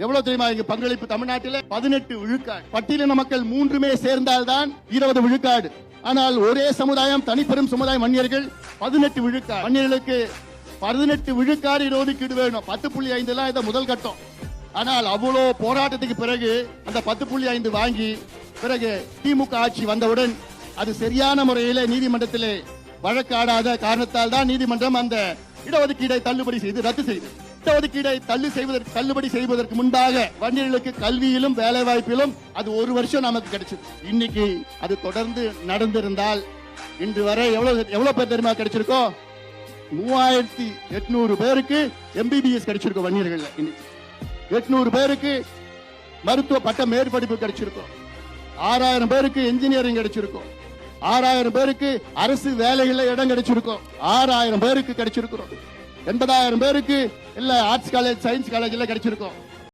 எவ்வளவு தெரியுமா இங்க பங்களிப்பு? தமிழ்நாட்டில் 18 விழுக்காடு. பட்டியலின மக்கள் 3 சேர்ந்தால்தான் 20 விழுக்காடு. ஆனால் ஒரே சமுதாயம், தனிப்பெரும் சமுதாயம் வன்னியர்கள் 18 விழுக்காடு. வன்னியர்களுக்கு 18 விழுக்காடு இடஒதுக்கீடு வேணும். 10.5 தான் இதை முதல் கட்டம். ஆனால் அவ்வளோ போராட்டத்துக்கு பிறகு அந்த 10.5 வாங்கி பிறகு திமுக ஆட்சி வந்தவுடன் அது சரியான முறையில் நீதிமன்றத்திலே வழக்காடாத காரணத்தால் தான் நீதிமன்றம் அந்த இடஒதுக்கீடை தள்ளுபடி செய்து ரத்து செய்தது. இடஒதுக்கீடை தள்ளுபடி செய்வதற்கு முன்பாக வன்னியர்களுக்கு கல்வியிலும் வேலை வாய்ப்பிலும் அது 1 வருஷம் நமக்கு கிடைச்சது. இன்னைக்கு அது தொடர்ந்து நடந்திருந்தால் இன்று வரை எவ்வளவு பேர் தெரியுமா கிடைச்சிருக்கோம்? 3800 பேருக்கு MBBS கிடைச்சிருக்கோம். வன்னியர்கள் 800 பேருக்கு மருத்துவ பட்ட மேற்படிப்பு கிடைச்சிருக்கோம். 6000 பேருக்கு இன்ஜினியரிங் கிடைச்சிருக்கோம். 6000 பேருக்கு அரசு வேலைகளில் இடம் கிடைச்சிருக்கோம். 6000 பேருக்கு கிடைச்சிருக்கிறோம். 80,000 பேருக்கு இல்ல ஆர்ட்ஸ் காலேஜ், சயின்ஸ் காலேஜ்ல கிடைச்சிருக்கோம்.